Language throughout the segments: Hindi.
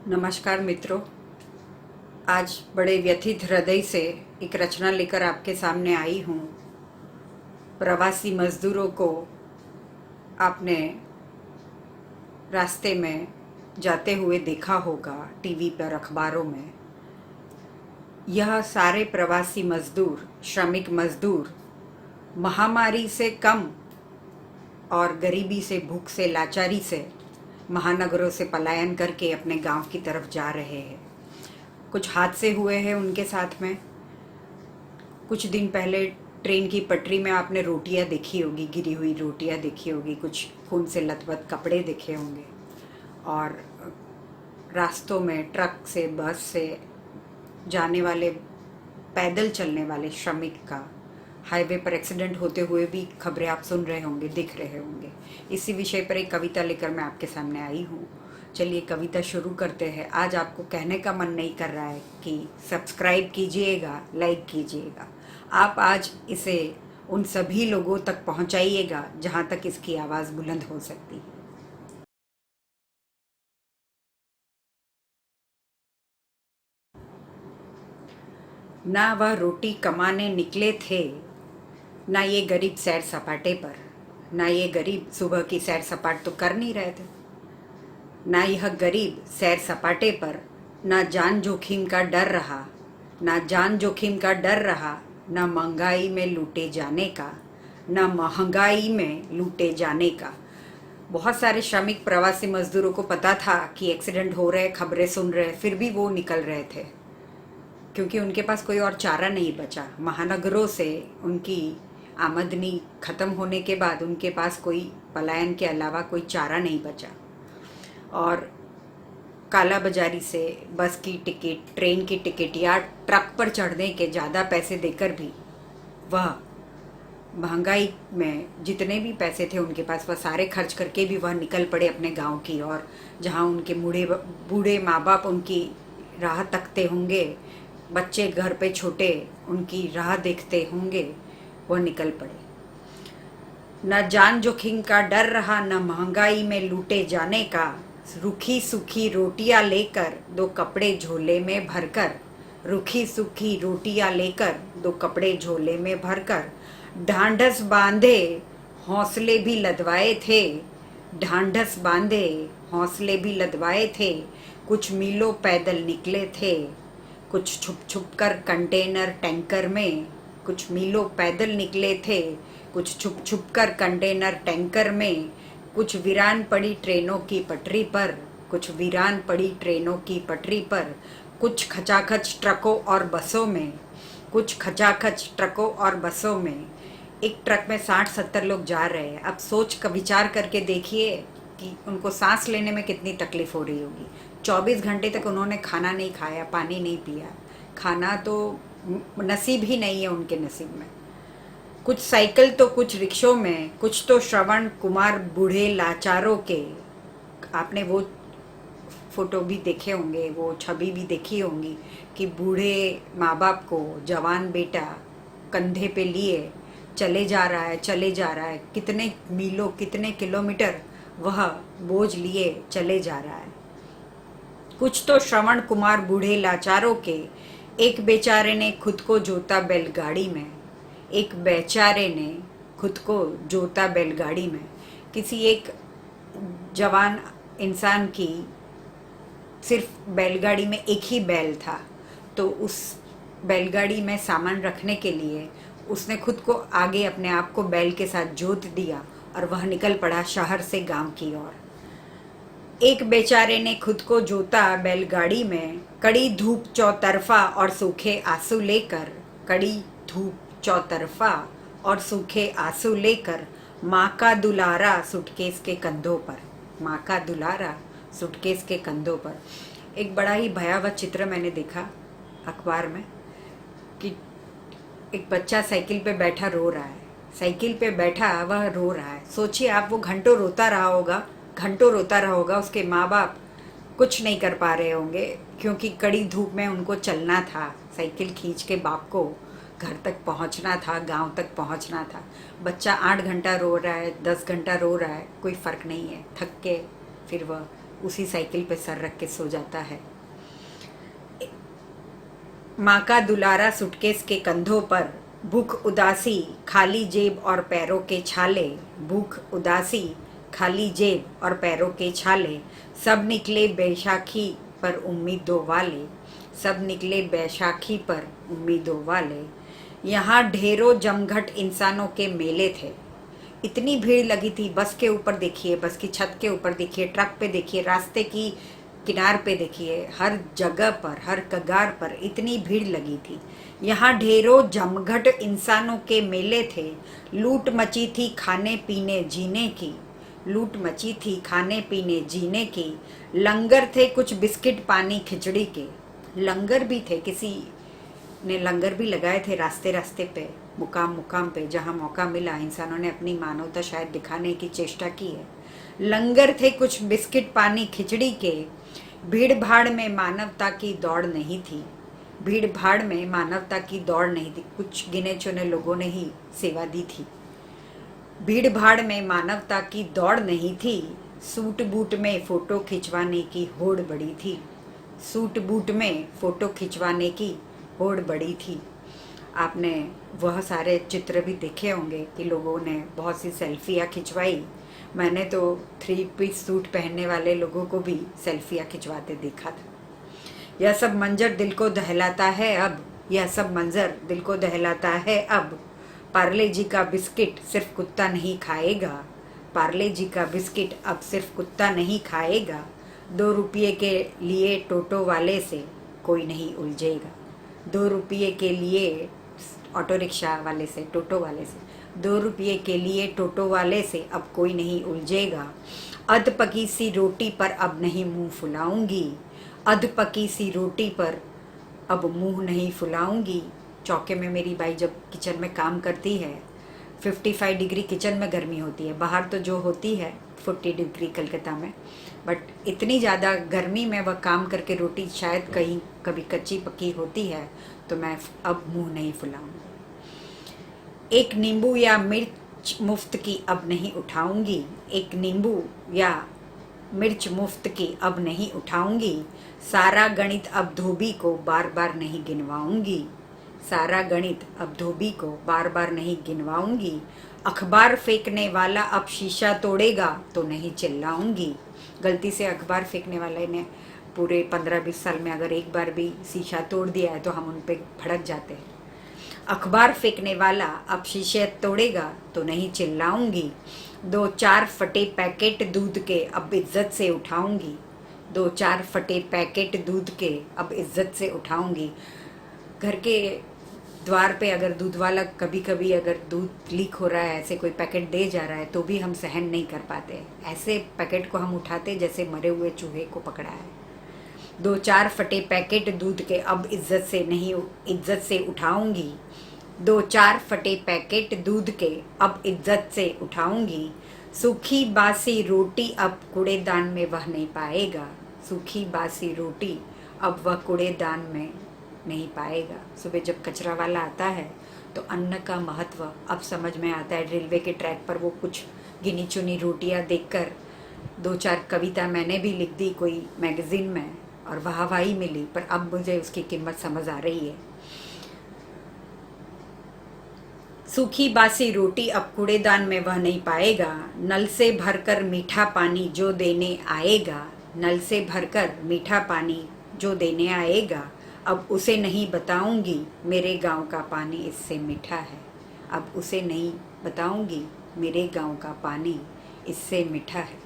नमस्कार मित्रों। आज बड़े व्यथित हृदय से एक रचना लेकर आपके सामने आई हूँ। प्रवासी मजदूरों को आपने रास्ते में जाते हुए देखा होगा, टीवी पर, अखबारों में। यह सारे प्रवासी मजदूर, श्रमिक मजदूर महामारी से कम और गरीबी से, भूख से, लाचारी से महानगरों से पलायन करके अपने गांव की तरफ जा रहे हैं। कुछ हादसे हुए हैं उनके साथ में। कुछ दिन पहले ट्रेन की पटरी में आपने रोटियां देखी होगी, गिरी हुई रोटियां देखी होगी, कुछ खून से लथपथ कपड़े देखे होंगे। और रास्तों में ट्रक से, बस से जाने वाले, पैदल चलने वाले श्रमिक का हाईवे पर एक्सीडेंट होते हुए भी खबरें आप सुन रहे होंगे, दिख रहे होंगे। इसी विषय पर एक कविता लेकर मैं आपके सामने आई हूँ। चलिए कविता शुरू करते हैं। आज आपको कहने का मन नहीं कर रहा है कि सब्सक्राइब कीजिएगा, लाइक कीजिएगा। आप आज इसे उन सभी लोगों तक पहुंचाइएगा जहां तक इसकी आवाज़ बुलंद हो सकती है। ना वह रोटी कमाने निकले थे, ना ये गरीब सैर सपाटे पर। ना ये गरीब सुबह की सैर सपाट तो कर नहीं रहे थे। ना यह गरीब सैर सपाटे पर, ना जान जोखिम का डर रहा, ना जान जोखिम का डर रहा, ना महंगाई में लूटे जाने का, ना महंगाई में लूटे जाने का। बहुत सारे श्रमिक प्रवासी मजदूरों को पता था कि एक्सीडेंट हो रहे, खबरें सुन रहे, फिर भी वो निकल रहे थे क्योंकि उनके पास कोई और चारा नहीं बचा। महानगरों से उनकी आमदनी खत्म होने के बाद उनके पास कोई पलायन के अलावा कोई चारा नहीं बचा। और काला बाजारी से बस की टिकट, ट्रेन की टिकट या ट्रक पर चढ़ने के ज़्यादा पैसे देकर भी वह महंगाई में जितने भी पैसे थे उनके पास, वह सारे खर्च करके भी वह निकल पड़े अपने गांव की ओर, जहां उनके बूढ़े माँ बाप उनकी राह तकते होंगे, बच्चे घर पे छोटे उनकी राह देखते होंगे। वह निकल पड़े। न जान जोखिम का डर रहा, न महंगाई में लूटे जाने का। रूखी सूखी रोटियां लेकर दो कपड़े झोले में भरकर, रूखी सूखी रोटियां लेकर दो कपड़े झोले में भरकर, ढांढस बांधे हौसले भी लदवाए थे, ढांढस बांधे हौसले भी लदवाए थे। कुछ मीलों पैदल निकले थे, कुछ छुप छुप कर कंटेनर टैंकर में, कुछ मीलों पैदल निकले थे, कुछ छुप छुप कर कंटेनर टैंकर में। कुछ वीरान पड़ी ट्रेनों की पटरी पर, कुछ वीरान पड़ी ट्रेनों की पटरी पर, कुछ खचाखच ट्रकों और बसों में, कुछ खचाखच ट्रकों और बसों में। एक ट्रक में 60-70 लोग जा रहे हैं। अब सोच का विचार करके देखिए कि उनको सांस लेने में कितनी तकलीफ हो रही होगी। 24 घंटे तक उन्होंने खाना नहीं खाया, पानी नहीं पिया। खाना तो नसीब ही नहीं है उनके नसीब में। कुछ साइकिल तो कुछ रिक्शों में, कुछ तो श्रवण कुमार बूढ़े लाचारों के। आपने वो फोटो भी देखे होंगे, वो छवि भी देखी होंगी कि बूढ़े माँ बाप को जवान बेटा कंधे पे लिए चले जा रहा है, चले जा रहा है। कितने मीलों, कितने किलोमीटर वह बोझ लिए चले जा रहा है। कुछ तो श्रवण कुमार बूढ़े लाचारों के। एक बेचारे ने खुद को जोता बैलगाड़ी में, एक बेचारे ने खुद को जोता बैलगाड़ी में। किसी एक जवान इंसान की सिर्फ बैलगाड़ी में एक ही बैल था, तो उस बैलगाड़ी में सामान रखने के लिए उसने खुद को आगे अपने आप को बैल के साथ जोत दिया और वह निकल पड़ा शहर से गांव की ओर। एक बेचारे ने खुद को जोता बैलगाड़ी में, कड़ी धूप चौतरफा और सूखे आंसू लेकर, कड़ी धूप चौतरफा और सूखे आंसू लेकर, माँ का दुलारा सूटकेस के कंधों पर, माँ का दुलारा सूटकेस के कंधों पर। एक बड़ा ही भयावह चित्र मैंने देखा अखबार में कि एक बच्चा साइकिल पे बैठा रो रहा है। साइकिल पे बैठा वह रो रहा है। सोचिए आप, वो घंटों रोता रहा होगा, घंटों रोता रहा होगा। उसके माँ बाप कुछ नहीं कर पा रहे होंगे क्योंकि कड़ी धूप में उनको चलना था, साइकिल खींच के बाप को घर तक पहुंचना था, गांव तक पहुंचना था। बच्चा 8 घंटा रो रहा है, 10 घंटा रो रहा है, कोई फ़र्क नहीं है। थक के फिर वह उसी साइकिल पे सर रख के सो जाता है। माँ का दुलारा सूटकेस के कंधों पर, भूख उदासी खाली जेब और पैरों के छाले, भूख उदासी खाली जेब और पैरों के छाले, सब निकले बैसाखी पर उम्मीदों वाले, सब निकले बैसाखी पर उम्मीदों वाले। यहाँ ढेरों जमघट इंसानों के मेले थे। इतनी भीड़ लगी थी, बस के ऊपर देखिए, बस की छत के ऊपर देखिए, ट्रक पे देखिए, रास्ते की किनार पे देखिए, हर जगह पर, हर कगार पर इतनी भीड़ लगी थी। यहाँ ढेरों जमघट इंसानों के मेले थे। लूट मची थी खाने पीने जीने की, लूट मची थी खाने पीने जीने की। लंगर थे कुछ बिस्किट पानी खिचड़ी के, लंगर भी थे, किसी ने लंगर भी लगाए थे रास्ते रास्ते पे, मुकाम मुकाम पे, जहाँ मौका मिला इंसानों ने अपनी मानवता शायद दिखाने की चेष्टा की है। लंगर थे कुछ बिस्किट पानी खिचड़ी के। भीड़ भाड़ में मानवता की दौड़ नहीं थी, भीड़ भाड़ में मानवता की दौड़ नहीं थी, कुछ गिने चुने लोगों ने ही सेवा दी थी। भीड़ भाड़ में मानवता की दौड़ नहीं थी, सूट बूट में फोटो खिंचवाने की होड़ बड़ी थी, सूट बूट में फोटो खिंचवाने की होड़ बड़ी थी। आपने वह सारे चित्र भी देखे होंगे कि लोगों ने बहुत सी सेल्फियाँ खिंचवाई। मैंने तो 3 पीस सूट पहनने वाले लोगों को भी सेल्फियाँ खिंचवाते देखा था। यह सब मंजर दिल को दहलाता है अब, यह सब मंजर दिल को दहलाता है अब। पार्ले जी का बिस्किट सिर्फ कुत्ता नहीं खाएगा, पार्ले जी का बिस्किट अब सिर्फ कुत्ता नहीं खाएगा। 2 रुपये के लिए टोटो वाले से कोई नहीं उलझेगा, 2 रुपये के लिए ऑटो रिक्शा वाले से, टोटो वाले से, 2 रुपये के लिए टोटो वाले से अब कोई नहीं उलझेगा। अध पकी सी रोटी पर अब नहीं मुंह फुलाऊंगी, अध पकी सी रोटी पर अब मुंह नहीं फुलाऊंगी। चौके में मेरी बाई जब किचन में काम करती है, 55 डिग्री किचन में गर्मी होती है, बाहर तो जो होती है 40 डिग्री कलकत्ता में, बट इतनी ज़्यादा गर्मी में वह काम करके रोटी शायद कहीं कभी कच्ची पक्की होती है, तो मैं अब मुंह नहीं फुलाऊंगी। एक नींबू या मिर्च मुफ्त की अब नहीं उठाऊंगी, एक नींबू या मिर्च मुफ्त की अब नहीं उठाऊंगी। सारा गणित अब धोबी को बार बार नहीं गिनवाऊंगी, सारा गणित अब धोबी को बार बार नहीं गिनवाऊंगी। अखबार फेंकने वाला अब शीशा तोड़ेगा तो नहीं चिल्लाऊंगी। गलती से अखबार फेंकने वाले ने पूरे 15-20 साल में अगर एक बार भी शीशा तोड़ दिया है तो हम उन पे भड़क जाते हैं। अखबार फेंकने वाला अब शीशे तोड़ेगा तो नहीं चिल्लाऊंगी। 2-4 फटे पैकेट दूध के अब इज्जत से उठाऊंगी, 2-4 फटे पैकेट दूध के अब इज्जत से उठाऊंगी। घर के द्वार पे अगर दूध वाला कभी कभी अगर दूध लीक हो रहा है, ऐसे कोई पैकेट दे जा रहा है, तो भी हम सहन नहीं कर पाते, ऐसे पैकेट को हम उठाते जैसे मरे हुए चूहे को पकड़ा है। 2-4 फटे पैकेट दूध के अब इज्जत से उठाऊंगी, 2-4 फटे पैकेट दूध के अब इज्जत से उठाऊंगी। सूखी बासी रोटी अब कूड़ेदान में वह नहीं पाएगा, सूखी बासी रोटी अब वह कूड़ेदान में नहीं पाएगा। सुबह जब कचरा वाला आता है तो अन्न का महत्व अब समझ में आता है। रेलवे के ट्रैक पर वो कुछ गिनी चुनी रोटियां देखकर 2-4 कविता मैंने भी लिख दी कोई मैगजीन में और वाहवाही मिली, पर अब मुझे उसकी कीमत समझ आ रही है। सूखी बासी रोटी अब कूड़ेदान में वह नहीं पाएगा। नल से भरकर मीठा पानी जो देने आएगा, नल से भरकर मीठा पानी जो देने आएगा, अब उसे नहीं बताऊंगी मेरे गांव का पानी इससे मीठा है, अब उसे नहीं बताऊंगी मेरे गांव का पानी इससे मीठा है।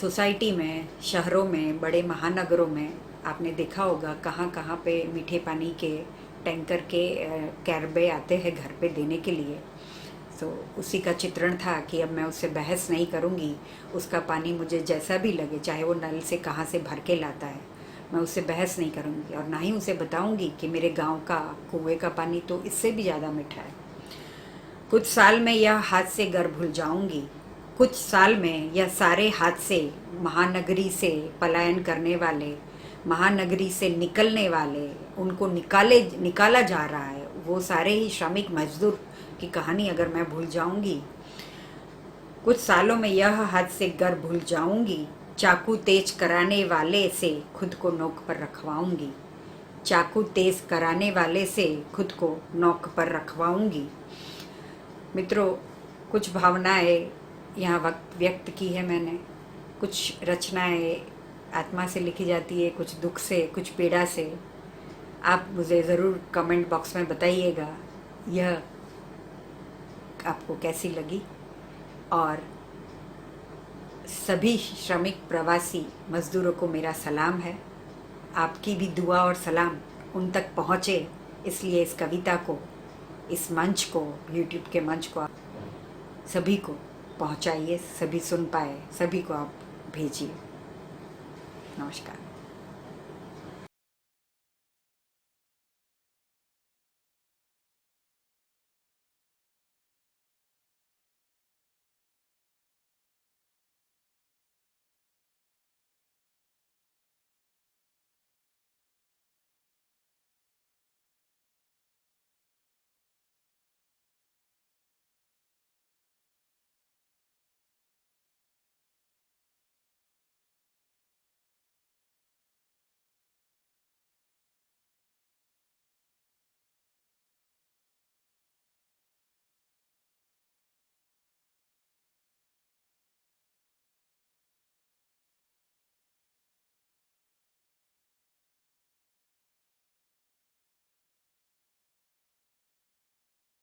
सोसाइटी में, शहरों में, बड़े महानगरों में आपने देखा होगा कहाँ कहाँ पे मीठे पानी के टैंकर के कैरबे आते हैं घर पे देने के लिए। तो उसी का चित्रण था कि अब मैं उससे बहस नहीं करूँगी, उसका पानी मुझे जैसा भी लगे, चाहे वो नल से कहाँ से भर के लाता है, मैं उससे बहस नहीं करूँगी और ना ही उसे बताऊँगी कि मेरे गांव का कुएं का पानी तो इससे भी ज़्यादा मीठा है। कुछ साल में यह हाथ से घर भूल जाऊँगी, कुछ साल में यह सारे हाथ से महानगरी से पलायन करने वाले, महानगरी से निकलने वाले, उनको निकाला जा रहा है, वो सारे ही श्रमिक मजदूर की कहानी अगर मैं भूल जाऊँगी। कुछ सालों में यह हाथ से घर भूल जाऊँगी, चाकू तेज कराने वाले से खुद को नोक पर रखवाऊंगी, चाकू तेज कराने वाले से खुद को नोक पर रखवाऊंगी। मित्रों, कुछ भावनाएं यहाँ वक्त व्यक्त की है मैंने, कुछ रचनाएं आत्मा से लिखी जाती है, कुछ दुख से, कुछ पीड़ा से। आप मुझे ज़रूर कमेंट बॉक्स में बताइएगा यह आपको कैसी लगी। और सभी श्रमिक प्रवासी मज़दूरों को मेरा सलाम है। आपकी भी दुआ और सलाम उन तक पहुँचे, इसलिए इस कविता को, इस मंच को, यूट्यूब के मंच को आप सभी को पहुँचाइए, सभी सुन पाए, सभी को आप भेजिए। नमस्कार।